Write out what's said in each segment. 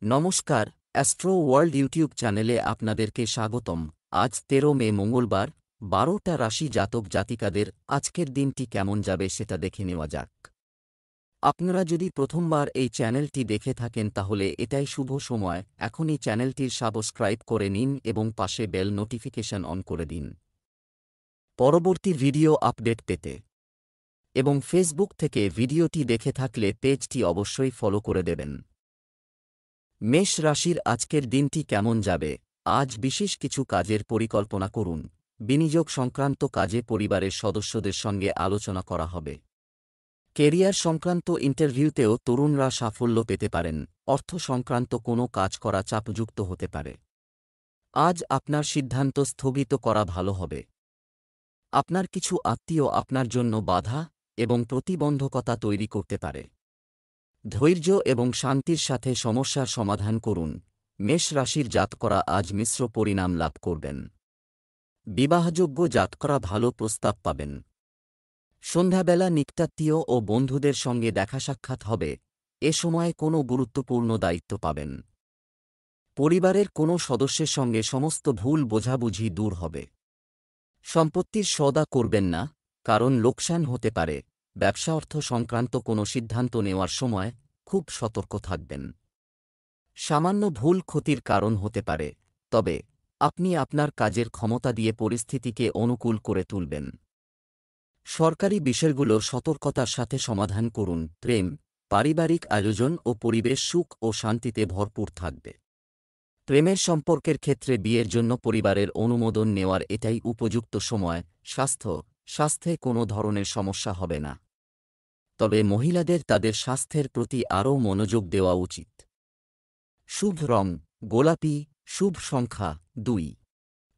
নমস্কার, astro world YouTube চ্যানেলে আপনাদেরকে স্বাগতম। আজ ১৩ মে মঙ্গলবার, ১২টা রাশি জাতক জাতিকাদের আজকের দিনটি কেমন যাবে সেটা দেখে নেওয়া যাক। আপনারা যদি প্রথমবার এই চ্যানেলটি দেখে থাকেন তাহলে এটাই শুভ সময়, এখনই চ্যানেলটির সাবস্ক্রাইব করে নিন এবং পাশে বেল নোটিফিকেশন অন করে দিন পরবর্তী ভিডিও আপডেট পেতে। এবং ফেসবুক থেকে ভিডিওটি দেখে থাকলে পেজটি অবশ্যই ফলো করে দেবেন। মেষ রাশির আজকের দিনটি কেমন যাবে? আজ বিশেষ কিছু কাজের পরিকল্পনা করুন। বিনিয়োগ সংক্রান্ত কাজে পরিবারের সদস্যদের সঙ্গে আলোচনা করা হবে। কেরিয়ার সংক্রান্ত ইন্টারভিউতেও তরুণরা সাফল্য পেতে পারেন। অর্থ সংক্রান্ত কোনো কাজ করা চাপযুক্ত হতে পারে। আজ আপনার সিদ্ধান্ত স্থগিত করা ভালো হবে। আপনার কিছু আত্মীয় আপনার জন্য বাধা এবং প্রতিবন্ধকতা তৈরি করতে পারে। ধৈর্য এবং শান্তির সাথে সমস্যার সমাধান করুন। মেষ রাশির জাতকরা আজ মিশ্র পরিণাম লাভ করবেন। বিবাহযোগ্য জাতকরা ভালো প্রস্তাব পাবেন। সন্ধ্যাবেলা নিকটাত্মীয় ও বন্ধুদের সঙ্গে দেখা সাক্ষাৎ হবে। এ সময়ে কোনো গুরুত্বপূর্ণ দায়িত্ব পাবেন। পরিবারের কোনো সদস্যের সঙ্গে সমস্ত ভুল বোঝাবুঝি দূর হবে। সম্পত্তির সওদা করবেন না, কারণ লোকসান হতে পারে। ব্যবসা অর্থ সংক্রান্ত কোনো সিদ্ধান্ত নেওয়ার সময় খুব সতর্ক থাকবেন। সামান্য ভুল ক্ষতির কারণ হতে পারে, তবে আপনি আপনার কাজের ক্ষমতা দিয়ে পরিস্থিতিকে অনুকূল করে তুলবেন। সরকারি বিষয়গুলো সতর্কতার সাথে সমাধান করুন। প্রেম, পারিবারিক আয়োজন ও পরিবেশ সুখ ও শান্তিতে ভরপুর থাকবে। প্রেমের সম্পর্কের ক্ষেত্রে বিয়ের জন্য পরিবারের অনুমোদন নেওয়ার এটাই উপযুক্ত সময়। স্বাস্থ্যে কোনো ধরনের সমস্যা হবে না, তবে মহিলাদের তাদের স্বাস্থ্যের প্রতি আরও মনোযোগ দেওয়া উচিত। শুভ রং গোলাপি, শুভ সংখ্যা ২।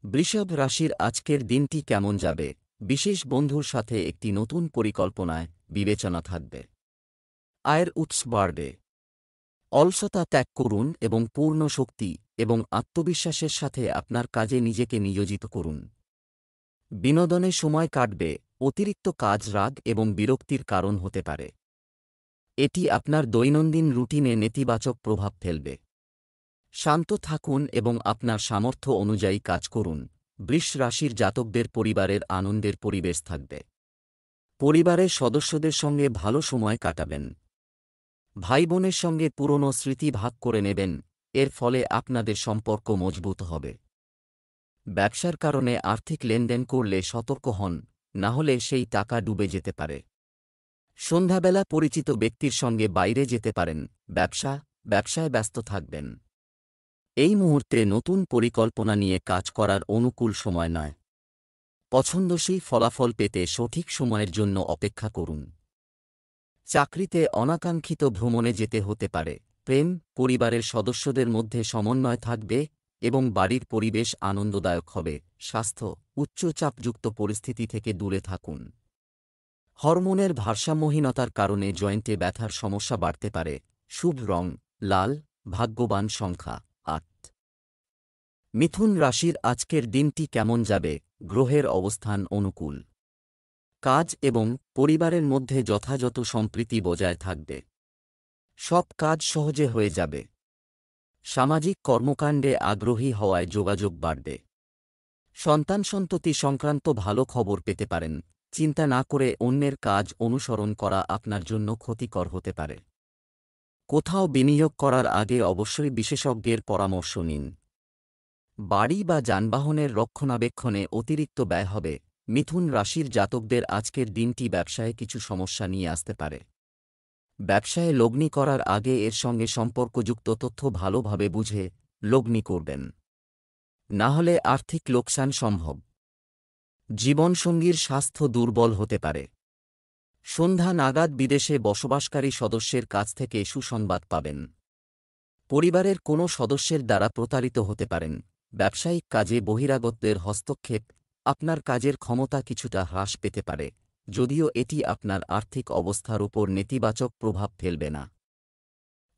বৃষভ রাশির আজকের দিনটি কেমন যাবে? বিশেষ বন্ধুর সাথে একটি নতুন পরিকল্পনায় বিবেচনা থাকবে। আয়ের উৎস বাড়বে। অলসতা ত্যাগ করুন এবং পূর্ণ শক্তি এবং আত্মবিশ্বাসের সাথে আপনার কাজে নিজেকে নিয়োজিত করুন। বিনোদনে সময় কাটবে। অতিরিক্ত কাজ রাগ এবং বিরক্তির কারণ হতে পারে। এটি আপনার দৈনন্দিন রুটিনে নেতিবাচক প্রভাব ফেলবে। শান্ত থাকুন এবং আপনার সামর্থ্য অনুযায়ী কাজ করুন। বৃষ রাশির জাতকদের পরিবারের আনন্দের পরিবেশ থাকবে। পরিবারের সদস্যদের সঙ্গে ভালো সময় কাটাবেন। ভাই বোনের সঙ্গে পুরনো স্মৃতি ভাগ করে নেবেন, এর ফলে আপনাদের সম্পর্ক মজবুত হবে। ব্যবসার কারণে আর্থিক লেনদেন করলে সতর্ক হন, না হলে সেই টাকা ডুবে যেতে পারে। সন্ধ্যাবেলা পরিচিত ব্যক্তির সঙ্গে বাইরে যেতে পারেন। ব্যবসায় ব্যস্ত থাকবেন। এই মুহূর্তে নতুন পরিকল্পনা নিয়ে কাজ করার অনুকূল সময় নয়। পছন্দসই ফলাফল পেতে সঠিক সময়ের জন্য অপেক্ষা করুন। চাকরিতে অনাকাঙ্ক্ষিত ভ্রমণে যেতে হতে পারে। প্রেম, পরিবারের সদস্যদের মধ্যে সমন্বয় থাকবে এবং বাড়ির পরিবেশ আনন্দদায়ক হবে। স্বাস্থ্য, উচ্চচাপযুক্ত পরিস্থিতি থেকে দূরে থাকুন। হরমোনের ভারসাম্যহীনতার কারণে জয়েন্টে ব্যথার সমস্যা বাড়তে পারে। শুভ রং লাল, ভাগ্যবান সংখ্যা ৮। মিথুন রাশির আজকের দিনটি কেমন যাবে? গ্রহের অবস্থান অনুকূল। কাজ এবং পরিবারের মধ্যে যথাযথ সম্প্রীতি বজায় থাকবে। সব কাজ সহজে হয়ে যাবে। সামাজিক কর্মকাণ্ডে আগ্রহী হওয়ায় যোগাযোগ বাড়বে। সন্তানসন্ততি সংক্রান্ত ভালো খবর পেতে পারেন। চিন্তা না করে অন্যের কাজ অনুসরণ করা আপনার জন্য ক্ষতিকর হতে পারে। কোথাও বিনিয়োগ করার আগে অবশ্যই বিশেষজ্ঞের পরামর্শ নিন। বাড়ি বা যানবাহনের রক্ষণাবেক্ষণে অতিরিক্ত ব্যয় হবে। মিথুন রাশির জাতকদের আজকের দিনটি ব্যবসায়ে কিছু সমস্যা নিয়ে আসতে পারে। ব্যবসায়ে লগ্নি করার আগে এর সঙ্গে সম্পর্কযুক্ত তথ্য ভালোভাবে বুঝে লগ্নি করবেন, না হলে আর্থিক লোকসান সম্ভব। জীবনসঙ্গীর স্বাস্থ্য দুর্বল হতে পারে। সন্ধ্যা নাগাদ বিদেশে বসবাসকারী সদস্যের কাছ থেকে সুসংবাদ পাবেন। পরিবারের কোনো সদস্যের দ্বারা প্রতারিত হতে পারেন। ব্যবসায়িক কাজে বহিরাগতদের হস্তক্ষেপ আপনার কাজের ক্ষমতা কিছুটা হ্রাস পেতে পারে, যদিও এটি আপনার আর্থিক অবস্থার উপর নেতিবাচক প্রভাব ফেলবে না।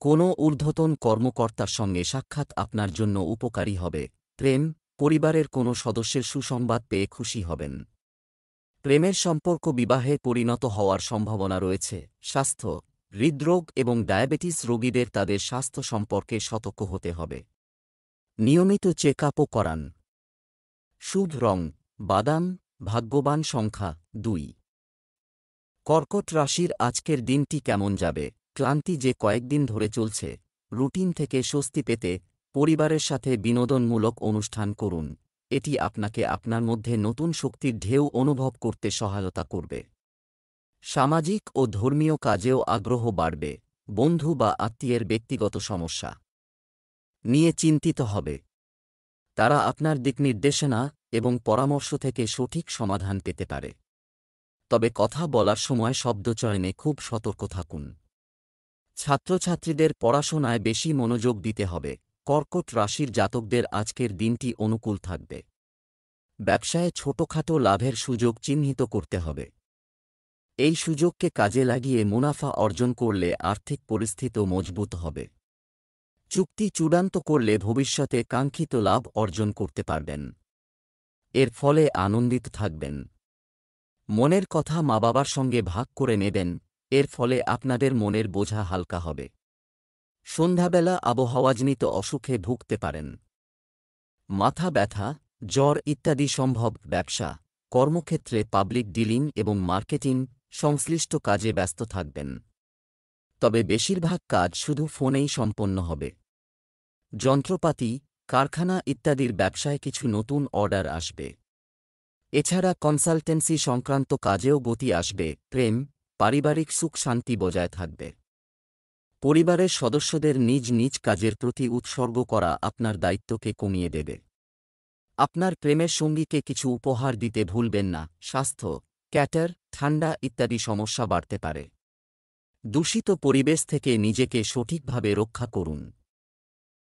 কোনো ঊর্ধ্বতন কর্মকর্তার সঙ্গে সাক্ষাৎ আপনার জন্য উপকারী হবে। প্রেম, পরিবারের কোনো সদস্যের সুসংবাদ পেয়ে খুশি হবেন। প্রেমের সম্পর্ক বিবাহে পরিণত হওয়ার সম্ভাবনা রয়েছে। স্বাস্থ্য, হৃদরোগ এবং ডায়াবেটিস রোগীদের তাদের স্বাস্থ্য সম্পর্কে সতর্ক হতে হবে। নিয়মিত চেক আপও করান। শুভ রং বাদাম, ভাগ্যবান সংখ্যা 2। কর্কট রাশির আজকের দিনটি কেমন যাবে? ক্লান্তি যে কয়েকদিন ধরে চলছে, রুটিন থেকে স্বস্তি পেতে পরিবারের সাথে বিনোদনমূলক অনুষ্ঠান করুন। এটি আপনাকে আপনার মধ্যে নতুন শক্তির ঢেউ অনুভব করতে সহায়তা করবে। সামাজিক ও ধর্মীয় কাজেও আগ্রহ বাড়বে। বন্ধু বা আত্মীয়ের ব্যক্তিগত সমস্যা নিয়ে চিন্তিত হবে। তারা আপনার দিকনির্দেশনা এবং পরামর্শ থেকে সঠিক সমাধান পেতে পারে। তবে কথা বলার সময় শব্দচয়নে খুব সতর্ক থাকুন। ছাত্রছাত্রীদের পড়াশোনায় বেশি মনোযোগ দিতে হবে। কর্কট রাশির জাতকদের আজকের দিনটি অনুকূল থাকবে। ব্যবসায় ছোটখাটো লাভের সুযোগ চিহ্নিত করতে হবে। এই সুযোগকে কাজে লাগিয়ে মুনাফা অর্জন করলে আর্থিক পরিস্থিতিও মজবুত হবে। চুক্তি চূড়ান্ত করলে ভবিষ্যতে কাঙ্ক্ষিত লাভ অর্জন করতে পারবেন। এর ফলে আনন্দিত থাকবেন। মনের কথা মা-বাবার সঙ্গে ভাগ করে নেবেন। এর ফলে আপনাদের মনের বোঝা হালকা হবে। সন্ধ্যাবেলা আবহাওয়াজনিত অসুখে ভুগতে পারেন। মাথা ব্যথা, জ্বর ইত্যাদি সম্ভব। ব্যবসা, কর্মক্ষেত্রে পাবলিক ডিলিং এবং মার্কেটিং সংশ্লিষ্ট কাজে ব্যস্ত থাকবেন। তবে বেশিরভাগ কাজ শুধু ফোনেই সম্পন্ন হবে। যন্ত্রপাতি, কারখানা ইত্যাদির ব্যবসায় কিছু নতুন অর্ডার আসবে। এছাড়া কনসালটেন্সি সংক্রান্ত কাজেও গতি আসবে। প্রেম, পারিবারিক সুখ শান্তি বজায় থাকবে। পরিবারের সদস্যদের নিজ নিজ কাজের প্রতি উৎসর্গ করা আপনার দায়িত্বকে কমিয়ে দেবে। আপনার প্রেমের সঙ্গীকে কিছু উপহার দিতে ভুলবেন না। স্বাস্থ্য, ক্যাটার, ঠান্ডা ইত্যাদি সমস্যা বাড়তে পারে। দূষিত পরিবেশ থেকে নিজেকে সঠিকভাবে রক্ষা করুন।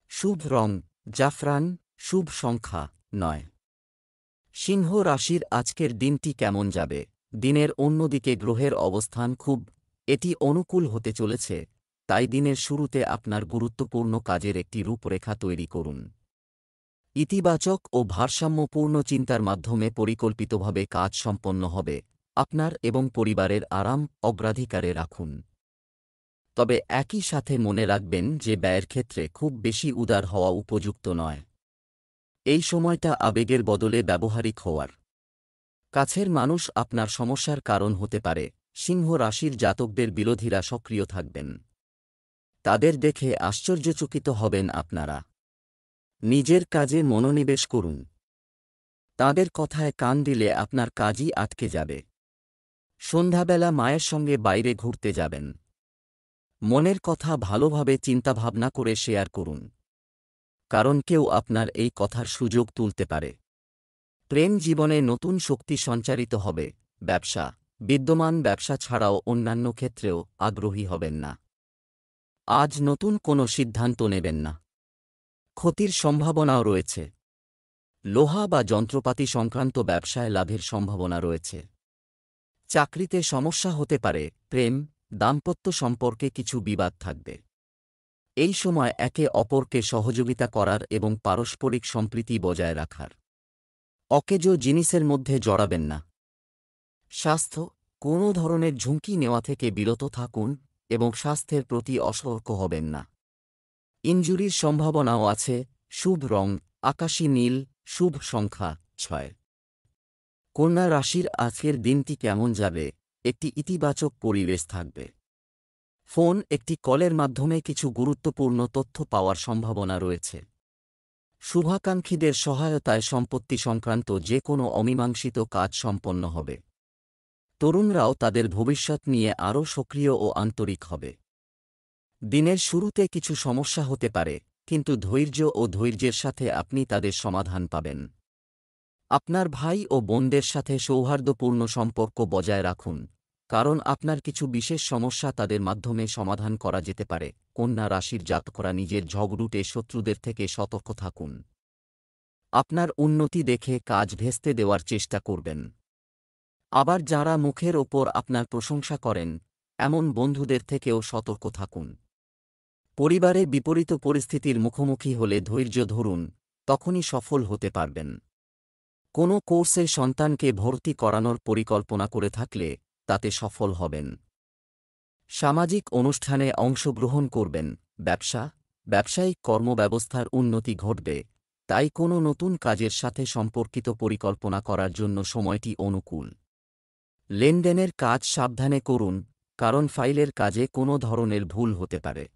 শুভ রং জাফরান, শুভ সংখ্যা 9। সিংহ রাশির আজকের দিনটি কেমন যাবে? দিনের অন্যদিকে গ্রহের অবস্থান এটি অনুকূল হতে চলেছে, তাই দিনের শুরুতে আপনার গুরুত্বপূর্ণ কাজের একটি রূপরেখা তৈরি করুন। ইতিবাচক ও ভারসাম্যপূর্ণ চিন্তার মাধ্যমে পরিকল্পিতভাবে কাজ সম্পন্ন হবে। আপনার এবং পরিবারের আরাম অগ্রাধিকারে রাখুন। তবে একই সাথে মনে রাখবেন যে ব্যয়ের ক্ষেত্রে খুব বেশি উদার হওয়া উপযুক্ত নয়। এই সময়টা আবেগের বদলে ব্যবহারিক হওয়ার। কাছের মানুষ আপনার সমস্যার কারণ হতে পারে। সিংহ রাশির জাতকদের বিরোধীরা সক্রিয় থাকবেন। তাদের দেখে আশ্চর্যচকিত হবেন আপনারা। নিজের কাজে মনোনিবেশ করুন। তাদের কথায় কান দিলে আপনার কাজই আটকে যাবে। সন্ধ্যাবেলা মায়ের সঙ্গে বাইরে ঘুরতে যাবেন। মনের কথা ভালোভাবে চিন্তাভাবনা করে শেয়ার করুন, কারণ কেউ আপনার এই কথার সুযোগ তুলতে পারে। প্রেম জীবনে নতুন শক্তি সঞ্চারিত হবে। ব্যবসা, বিদ্যমান ব্যবসা ছাড়াও অন্যান্য ক্ষেত্রেও আগ্রহী হবেন না। আজ নতুন কোনো সিদ্ধান্ত নেবেন না। ক্ষতির সম্ভাবনাও রয়েছে। লোহা বা যন্ত্রপাতি সংক্রান্ত ব্যবসায় লাভের সম্ভাবনা রয়েছে। চাকরিতে সমস্যা হতে পারে। প্রেম, দাম্পত্য সম্পর্কে কিছু বিবাদ থাকবে। এই সময় একে অপরকে সহযোগিতা করার এবং পারস্পরিক সম্প্রীতি বজায় রাখার। অকেজো জিনিসের মধ্যে জড়াবেন না। স্বাস্থ্য, কোনো ধরনের ঝুঁকি নেওয়া থেকে বিরত থাকুন এবং স্বাস্থ্যের প্রতি অসতর্ক হবেন না। ইনজুরির সম্ভাবনাও আছে। শুভ রং আকাশী নীল, শুভ সংখ্যা 6। কন্যা রাশির আজকের দিনটি কেমন যাবে? একটি ইতিবাচক পরিবেশ থাকবে। ফোন একটি কলের মাধ্যমে কিছু গুরুত্বপূর্ণ তথ্য পাওয়ার সম্ভাবনা রয়েছে। শুভাকাঙ্ক্ষীদের সহায়তায় সম্পত্তি সংক্রান্ত যে কোনো অমীমাংসিত কাজ সম্পন্ন হবে। তরুণরাও তাদের ভবিষ্যৎ নিয়ে আরও সক্রিয় ও আন্তরিক হবে। দিনের শুরুতে কিছু সমস্যা হতে পারে, কিন্তু ধৈর্য ও ধৈর্যের সাথে আপনি তাদের সমাধান পাবেন। আপনার ভাই ও বোনদের সাথে সৌহার্দ্যপূর্ণ সম্পর্ক বজায় রাখুন, কারণ আপনার কিছু বিশেষ সমস্যা তাদের মাধ্যমে সমাধান করা যেতে পারে। কন্যা রাশির জাতকরা নিজের ঝগড়ুটে শত্রুদের থেকে সতর্ক থাকুন। আপনার উন্নতি দেখে কাজ ভেস্তে দেওয়ার চেষ্টা করবেন। আবার যারা মুখের ওপর আপনার প্রশংসা করেন, এমন বন্ধুদের থেকেও সতর্ক থাকুন। পরিবারে বিপরীত পরিস্থিতির মুখোমুখি হলে ধৈর্য ধরুন, তখনই সফল হতে পারবেন। কোনো কোর্সে সন্তানকে ভর্তি করানোর পরিকল্পনা করে থাকলে তাতে সফল হবেন। সামাজিক অনুষ্ঠানে অংশগ্রহণ করবেন। ব্যবসায়িক কর্মব্যবস্থার উন্নতি ঘটবে, তাই কোনো নতুন কাজের সাথে সম্পর্কিত পরিকল্পনা করার জন্য সময়টি অনুকূল। লেনদেনের কাজ সাবধানে করুন, কারণ ফাইলের কাজে কোনো ধরনের ভুল হতে পারে।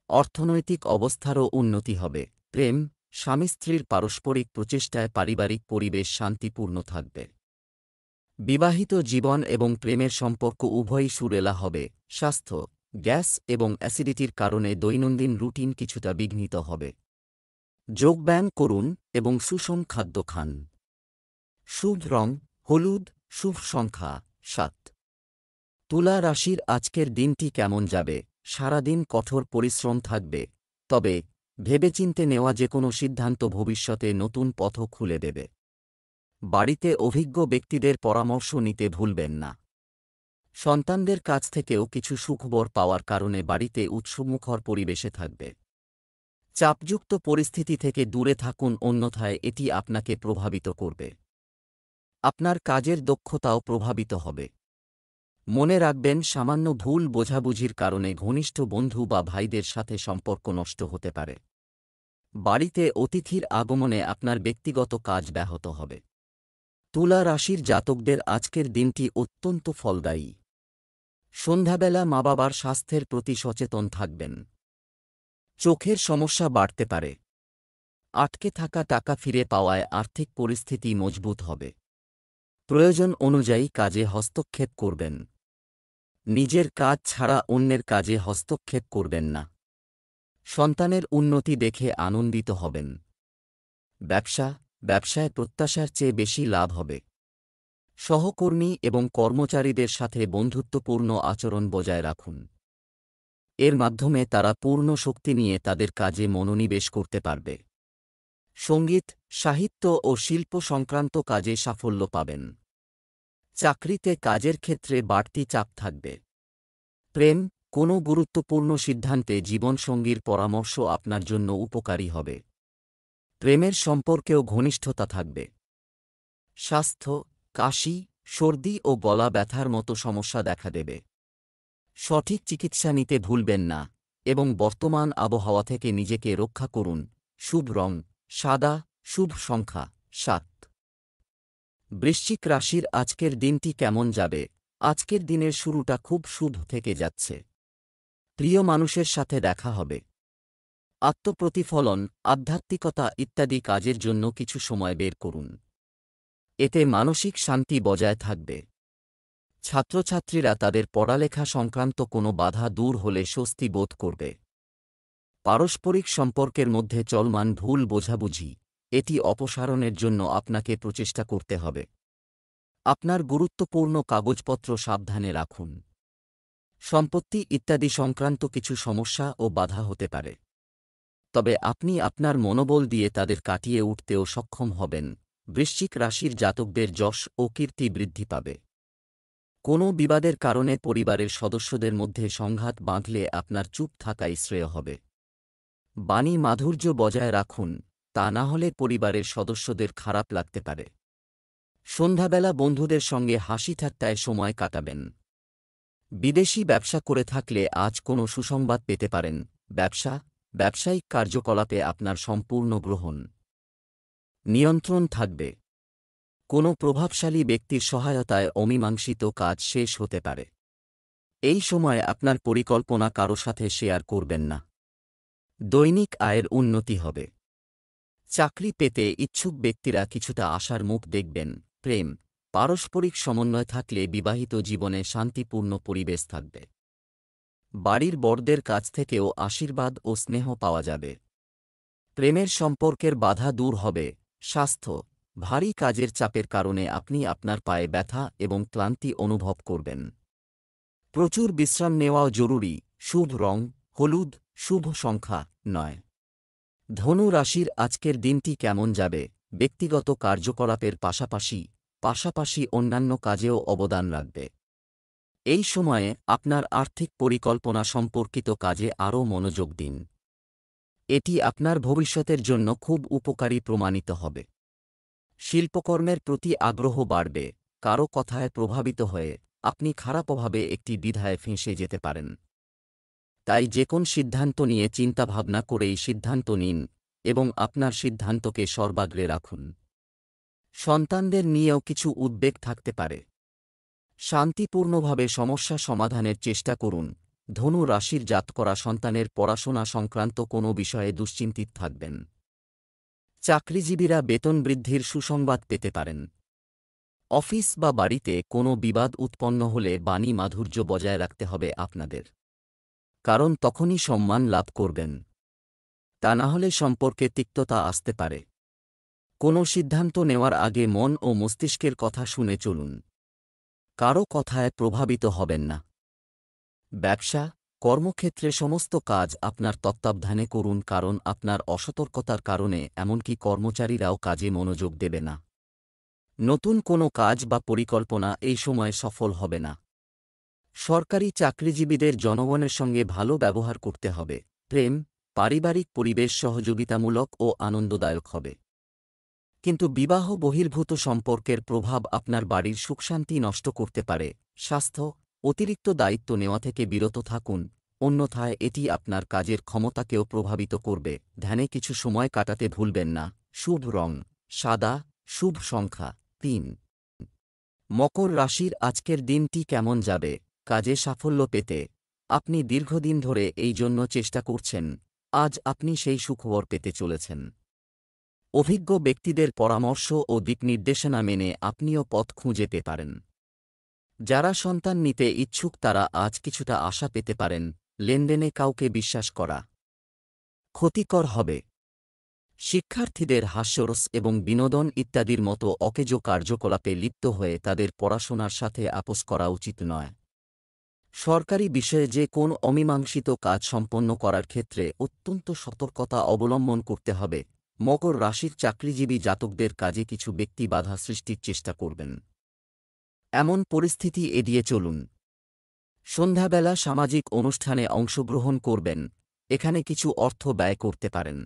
অর্থনৈতিক অবস্থারও উন্নতি হবে। প্রেম, স্বামী স্ত্রীর পারস্পরিক প্রচেষ্টায় পারিবারিক পরিবেশ শান্তিপূর্ণ থাকবে। বিবাহিত জীবন এবং প্রেমের সম্পর্ক উভয়ই সুরেলা হবে। স্বাস্থ্য, গ্যাস এবং অ্যাসিডিটির কারণে দৈনন্দিন রুটিন কিছুটা বিঘ্নিত হবে। যোগব্যায়াম করুন এবং সুষম খাদ্য খান। শুভ রং হলুদ, শুভ সংখ্যা 7। তুলা রাশির আজকের দিনটি কেমন যাবে? সারাদিন কঠোর পরিশ্রম থাকবে, তবে ভেবেচিন্তে নেওয়া যেকোনো সিদ্ধান্ত ভবিষ্যতে নতুন পথ খুলে দেবে। বাড়িতে অভিজ্ঞ ব্যক্তিদের পরামর্শ নিতে ভুলবেন না। সন্তানদের কাছ থেকেও কিছু সুখবর পাওয়ার কারণে বাড়িতে উৎসবমুখর পরিবেশে থাকবে। চাপযুক্ত পরিস্থিতি থেকে দূরে থাকুন, অন্যথায় এটি আপনাকে প্রভাবিত করবে। আপনার কাজের দক্ষতাও প্রভাবিত হবে। মনে রাখবেন, সামান্য ভুল বোঝাবুঝির কারণে ঘনিষ্ঠ বন্ধু বা ভাইদের সাথে সম্পর্ক নষ্ট হতে পারে। বাড়িতে অতিথির আগমনে আপনার ব্যক্তিগত কাজ ব্যাহত হবে। তুলা রাশির জাতকদের আজকের দিনটি অত্যন্ত ফলদায়ী। সন্ধ্যাবেলা মা-বাবার স্বাস্থ্যের প্রতি সচেতন থাকবেন। চোখের সমস্যা বাড়তে পারে। আটকে থাকা টাকা ফিরে পাওয়ায় আর্থিক পরিস্থিতি মজবুত হবে। প্রয়োজন অনুযায়ী কাজে হস্তক্ষেপ করবেন। নিজের কাজ ছাড়া অন্যের কাজে হস্তক্ষেপ করবেন না। সন্তানের উন্নতি দেখে আনন্দিত হবেন। ব্যবসায় প্রত্যাশার চেয়ে বেশি লাভ হবে। সহকর্মী এবং কর্মচারীদের সাথে বন্ধুত্বপূর্ণ আচরণ বজায় রাখুন। এর মাধ্যমে তারা পূর্ণ শক্তি নিয়ে তাদের কাজে মনোনিবেশ করতে পারবে। সঙ্গীত, সাহিত্য ও শিল্প সংক্রান্ত কাজে সাফল্য পাবেন। চাকরিতে কাজের ক্ষেত্রে বাড়তি চাপ থাকবে। প্রেম, কোনো গুরুত্বপূর্ণ সিদ্ধান্তে জীবনসঙ্গীর পরামর্শ আপনার জন্য উপকারী হবে। প্রেমের সম্পর্কেও ঘনিষ্ঠতা থাকবে। স্বাস্থ্য, কাশি, সর্দি ও গলা ব্যথার মতো সমস্যা দেখা দেবে। সঠিক চিকিৎসা নিতে ভুলবেন না এবং বর্তমান আবহাওয়া থেকে নিজেকে রক্ষা করুন। শুভ রং সাদা, শুভ সংখ্যা 7। বৃশ্চিক রাশির আজকের দিনটি কেমন যাবে? আজকের দিনের শুরুটা খুব শুভ থেকে যাচ্ছে। প্রিয় মানুষের সাথে দেখা হবে। আত্মপ্রতিফলন, আধ্যাত্মিকতা ইত্যাদি কাজের জন্য কিছু সময় বের করুন। এতে মানসিক শান্তি বজায় থাকবে। ছাত্রছাত্রীরা তাদের পড়ালেখা সংক্রান্ত কোনো বাধা দূর হলে স্বস্তি বোধ করবে। পারস্পরিক সম্পর্কের মধ্যে চলমান ভুল বোঝাবুঝি, এটি অপসারণের জন্য আপনাকে প্রচেষ্টা করতে হবে। আপনার গুরুত্বপূর্ণ কাগজপত্র সাবধানে রাখুন। সম্পত্তি ইত্যাদি সংক্রান্ত কিছু সমস্যা ও বাধা হতে পারে, তবে আপনি আপনার মনোবল দিয়ে তাদের কাটিয়ে উঠতেও সক্ষম হবেন। বৃশ্চিক রাশির জাতকদের যশ ও কীর্তি বৃদ্ধি পাবে। কোনো বিবাদের কারণে পরিবারের সদস্যদের মধ্যে সংঘাত বাঁধলে আপনার চুপ থাকাই শ্রেয় হবে। বাণী মাধুর্য বজায় রাখুন, তা না হলে পরিবারের সদস্যদের খারাপ লাগতে পারে। সন্ধ্যাবেলা বন্ধুদের সঙ্গে হাসি ঠাট্টায় সময় কাটাবেন। বিদেশি ব্যবসা করে থাকলে আজ কোনো সুসংবাদ পেতে পারেন। ব্যবসায়িক কার্যকলাপে আপনার সম্পূর্ণ গ্রহণ নিয়ন্ত্রণ থাকবে। কোনো প্রভাবশালী ব্যক্তির সহায়তায় অমীমাংসিত কাজ শেষ হতে পারে। এই সময় আপনার পরিকল্পনা কারো সাথে শেয়ার করবেন না। দৈনিক আয়ের উন্নতি হবে। চাকরি পেতে ইচ্ছুক ব্যক্তিরা কিছুটা আশার মুখ দেখবেন। প্রেম, পারস্পরিক সমন্বয় থাকলে বিবাহিত জীবনে শান্তিপূর্ণ পরিবেশ থাকবে। বাড়ির বড়দের কাছ থেকেও আশীর্বাদ ও স্নেহ পাওয়া যাবে। প্রেমের সম্পর্কের বাধা দূর হবে। স্বাস্থ্য, ভারী কাজের চাপের কারণে আপনি আপনার পায়ে ব্যথা এবং ক্লান্তি অনুভব করবেন। প্রচুর বিশ্রাম নেওয়াও জরুরি। শুভ রং হলুদ, শুভ সংখ্যা 9। ধনু রাশির আজকের দিনটি কেমন যাবে? ব্যক্তিগত কার্যকলাপের পাশাপাশি অন্যান্য কাজেও অবদান রাখবে। এই সময়ে আপনার আর্থিক পরিকল্পনা সম্পর্কিত কাজে আরও মনোযোগ দিন। এটি আপনার ভবিষ্যতের জন্য খুব উপকারী প্রমাণিত হবে। শিল্পকর্মের প্রতি আগ্রহ বাড়বে। কারো কথায় প্রভাবিত হয়ে আপনি খারাপভাবে একটি দ্বিধায় ফেঁসে যেতে পারেন। তাই যেকোন সিদ্ধান্ত নিয়ে চিন্তাভাবনা করেই সিদ্ধান্ত নিন এবং আপনার সিদ্ধান্তকে সর্বাগ্রে রাখুন। সন্তানদের নিয়েও কিছু উদ্বেগ থাকতে পারে। শান্তিপূর্ণভাবে সমস্যা সমাধানের চেষ্টা করুন। ধনু রাশির জাতকরা সন্তানের পড়াশোনা সংক্রান্ত কোনো বিষয়ে দুশ্চিন্তিত থাকবেন। চাকরিজীবীরা বেতন বৃদ্ধির সুসংবাদ পেতে পারেন। অফিস বা বাড়িতে কোনো বিবাদ উৎপন্ন হলে বাণী মাধুর্য বজায় রাখতে হবে আপনাদের, কারণ তখনই সম্মান লাভ করবেন। তা না হলে সম্পর্কে তিক্ততা আসতে পারে। কোনো সিদ্ধান্ত নেওয়ার আগে মন ও মস্তিষ্কের কথা শুনে চলুন। কারও কথায় প্রভাবিত হবেন না। ব্যবসা, কর্মক্ষেত্রে সমস্ত কাজ আপনার তত্ত্বাবধানে করুন, কারণ আপনার অসতর্কতার কারণে এমনকি কর্মচারীরাও কাজে মনোযোগ দেবে না। নতুন কোনো কাজ বা পরিকল্পনা এই সময় সফল হবে না। সরকারি চাকরিজীবীদের জনগণের সঙ্গে ভালো ব্যবহার করতে হবে। প্রেম, পারিবারিক পরিবেশ সহযোগিতামূলক ও আনন্দদায়ক হবে। কিন্তু বিবাহ বহির্ভূত সম্পর্কের প্রভাব আপনার বাড়ির সুখশান্তি নষ্ট করতে পারে। স্বাস্থ্য, অতিরিক্ত দায়িত্ব নেওয়া থেকে বিরত থাকুন, অন্যথায় এটি আপনার কাজের ক্ষমতাকেও প্রভাবিত করবে। ধ্যানে কিছু সময় কাটাতে ভুলবেন না। শুভ রং সাদা, শুভ সংখ্যা ৩। মকর রাশির আজকের দিনটি কেমন যাবে? কাজে সাফল্য পেতে আপনি দীর্ঘদিন ধরে এই জন্য চেষ্টা করছেন, আজ আপনি সেই সুখবর পেতে চলেছেন। অভিজ্ঞ ব্যক্তিদের পরামর্শ ও দিকনির্দেশনা মেনে আপনিও পথ খুঁজে পেতে পারেন। যারা সন্তান নিতে ইচ্ছুক তারা আজ কিছুটা আশা পেতে পারেন। লেনদেনে কাউকে বিশ্বাস করা ক্ষতিকর হবে। শিক্ষার্থীদের হাস্যরস এবং বিনোদন ইত্যাদির মতো অকেজো কার্যকলাপে লিপ্ত হয়ে তাদের পড়াশোনার সাথে আপোস করা উচিত নয়। সরকারি বিষয়ে যে কোন অমীমাংসিত কাজ সম্পন্ন করার ক্ষেত্রে অত্যন্ত সতর্কতা অবলম্বন করতে হবে। মকর রাশির চাকরিজীবী জাতকদের কাজে কিছু ব্যক্তি বাধা সৃষ্টির চেষ্টা করবেন। এমন পরিস্থিতি এড়িয়ে চলুন। সন্ধ্যাবেলা সামাজিক অনুষ্ঠানে অংশগ্রহণ করবেন, এখানে কিছু অর্থ ব্যয় করতে পারেন।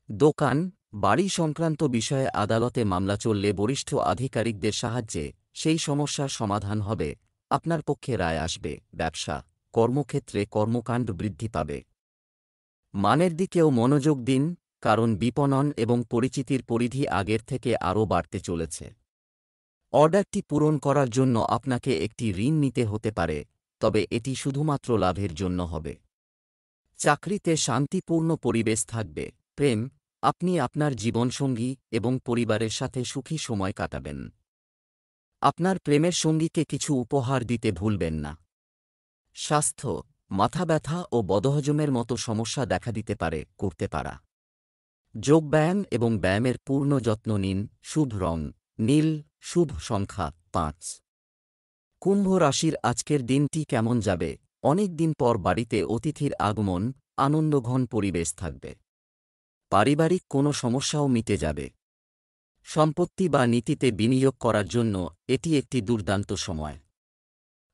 দোকান, বাড়ি সংক্রান্ত বিষয়ে আদালতে মামলা চললে বরিষ্ঠ আধিকারিকদের সাহায্যে সেই সমস্যার সমাধান হবে, আপনার পক্ষে রায় আসবে। ব্যবসা, কর্মক্ষেত্রে কর্মকাণ্ড বৃদ্ধি পাবে। মানের দিকেও মনোযোগ দিন, কারণ বিপণন এবং পরিচিতির পরিধি আগের থেকে আরও বাড়তে চলেছে। অর্ডারটি পূরণ করার জন্য আপনাকে একটি ঋণ নিতে হতে পারে, তবে এটি শুধুমাত্র লাভের জন্য হবে। চাকরিতে শান্তিপূর্ণ পরিবেশ থাকবে। প্রেম, আপনি আপনার জীবনসঙ্গী এবং পরিবারের সাথে সুখী সময় কাটাবেন। আপনার প্রেমের সঙ্গীকে কিছু উপহার দিতে ভুলবেন না। স্বাস্থ্য, মাথা ব্যথা ও বদহজমের মতো সমস্যা দেখা দিতে পারে। করতে পারা যোগব্যায়াম এবং ব্যায়ামের পূর্ণ যত্ন নিন। শুভ রং নীল, শুভ সংখ্যা ৫। কুম্ভ রাশির আজকের দিনটি কেমন যাবে? অনেক দিন পর বাড়িতে অতিথির আগমন, আনন্দঘন পরিবেশ থাকবে। পারিবারিক কোনো সমস্যাও মিটে যাবে। সম্পত্তি বা নীতিতে বিনিয়োগ করার জন্য এটি একটি দুর্দান্ত সময়।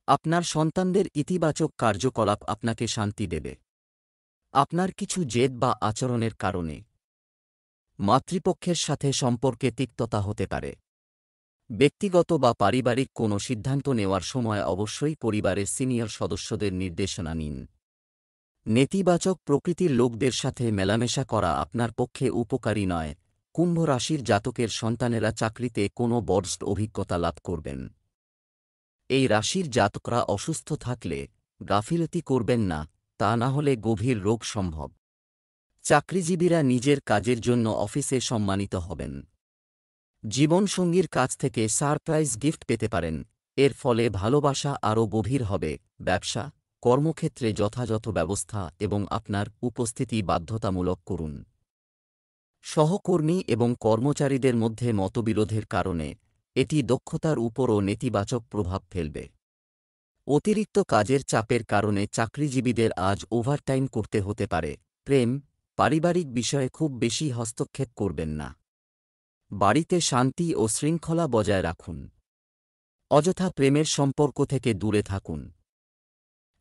আপনার সন্তানদের ইতিবাচক কার্যকলাপ আপনাকে শান্তি দেবে। আপনার কিছু জেদ বা আচরণের কারণে মাতৃপক্ষের সাথে সম্পর্কে তিক্ততা হতে পারে। ব্যক্তিগত বা পারিবারিক কোনো সিদ্ধান্ত নেওয়ার সময় অবশ্যই পরিবারের সিনিয়র সদস্যদের নির্দেশনা নিন। নেতিবাচক প্রকৃতির লোকদের সাথে মেলামেশা করা আপনার পক্ষে উপকারী নয়। কুম্ভ রাশির জাতকের সন্তানেরা চাকরিতে কোনো বর্জ্য অভিজ্ঞতা লাভ করবেন। এই রাশির জাতকরা অসুস্থ থাকলে গাফিলতি করবেন না, তা না হলে গভীর রোগ সম্ভব। চাকরিজীবীরা নিজের কাজের জন্য অফিসে সম্মানিত হবেন। জীবনসঙ্গীর কাছ থেকে সারপ্রাইজ গিফট পেতে পারেন, এর ফলে ভালোবাসা আরও গভীর হবে। ব্যবসা, কর্মক্ষেত্রে যথাযথ ব্যবস্থা এবং আপনার উপস্থিতি বাধ্যতামূলক করুন। সহকর্মী এবং কর্মচারীদের মধ্যে মতবিরোধের কারণে এটি দক্ষতার উপরও নেতিবাচক প্রভাব ফেলবে। অতিরিক্ত কাজের চাপের কারণে চাকরিজীবীদের আজ ওভারটাইম করতে হতে পারে। প্রেম, পারিবারিক বিষয়ে খুব বেশি হস্তক্ষেপ করবেন না। বাড়িতে শান্তি ও শৃঙ্খলা বজায় রাখুন। অযথা প্রেমের সম্পর্ক থেকে দূরে থাকুন।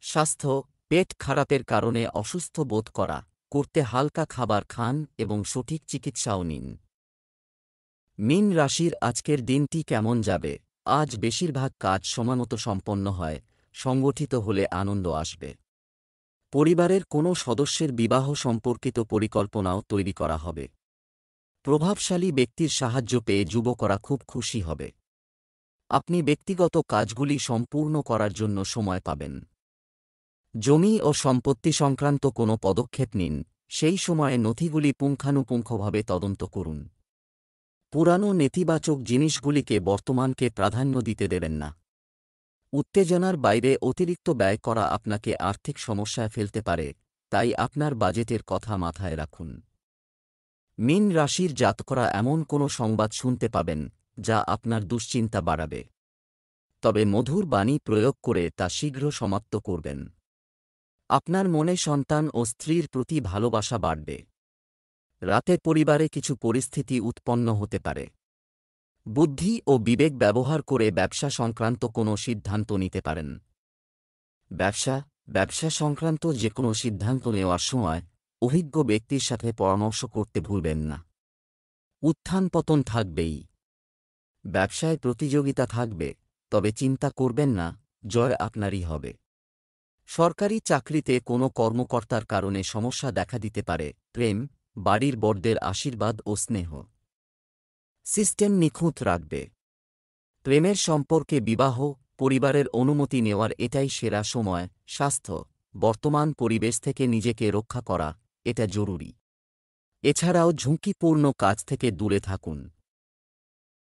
স্বাস্থ্য, পেট খারাপের কারণে অসুস্থ বোধ করতে হালকা খাবার খান এবং সঠিক চিকিৎসাও নিন। মীন রাশির আজকের দিনটি কেমন যাবে? আজ বেশিরভাগ কাজ সময়মতো সম্পন্ন হয়, সংগঠিত হলে আনন্দ আসবে। পরিবারের কোনো সদস্যের বিবাহ সম্পর্কিত পরিকল্পনাও তৈরি করা হবে। প্রভাবশালী ব্যক্তির সাহায্য পেয়ে যুবকরা খুব খুশি হবে। আপনি ব্যক্তিগত কাজগুলি সম্পূর্ণ করার জন্য সময় পাবেন। জমি ও সম্পত্তি সংক্রান্ত কোনো পদক্ষেপ নিন, সেই সময়ে নথিগুলি পুঙ্খানুপুঙ্খভাবে তদন্ত করুন। পুরানো নেতিবাচক জিনিসগুলিকে বর্তমানকে প্রাধান্য দিতে দেবেন না। উত্তেজনার বাইরে অতিরিক্ত ব্যয় করা আপনাকে আর্থিক সমস্যায় ফেলতে পারে, তাই আপনার বাজেটের কথা মাথায় রাখুন। মীন রাশির জাতকরা এমন কোনো সংবাদ শুনতে পাবেন যা আপনার দুশ্চিন্তা বাড়াবে। তবে মধুর বাণী প্রয়োগ করে তা শীঘ্র সমাপ্ত করবেন। আপনার মনে সন্তান ও স্ত্রীর প্রতি ভালোবাসা বাড়বে। রাতে পরিবারে কিছু পরিস্থিতি উৎপন্ন হতে পারে। বুদ্ধি ও বিবেক ব্যবহার করে ব্যবসা সংক্রান্ত কোনো সিদ্ধান্ত নিতে পারেন। ব্যবসা সংক্রান্ত যে কোনো সিদ্ধান্ত নেওয়ার সময় অভিজ্ঞ ব্যক্তির সাথে পরামর্শ করতে ভুলবেন না। উত্থান পতন থাকবেই। ব্যবসায় প্রতিযোগিতা থাকবে, তবে চিন্তা করবেন না, জয় আপনারই হবে। সরকারি চাকরিতে কোনো কর্মকর্তার কারণে সমস্যা দেখা দিতে পারে। প্রেম, বাড়ির বড়দের আশীর্বাদ ও স্নেহ সিস্টেম নিখুঁত রাখবে। প্রেমের সম্পর্কে বিবাহ, পরিবারের অনুমতি নেওয়ার এটাই সেরা সময়। স্বাস্থ্য, বর্তমান পরিবেশ থেকে নিজেকে রক্ষা করা, এটা জরুরি। এছাড়াও ঝুঁকিপূর্ণ কাজ থেকে দূরে থাকুন।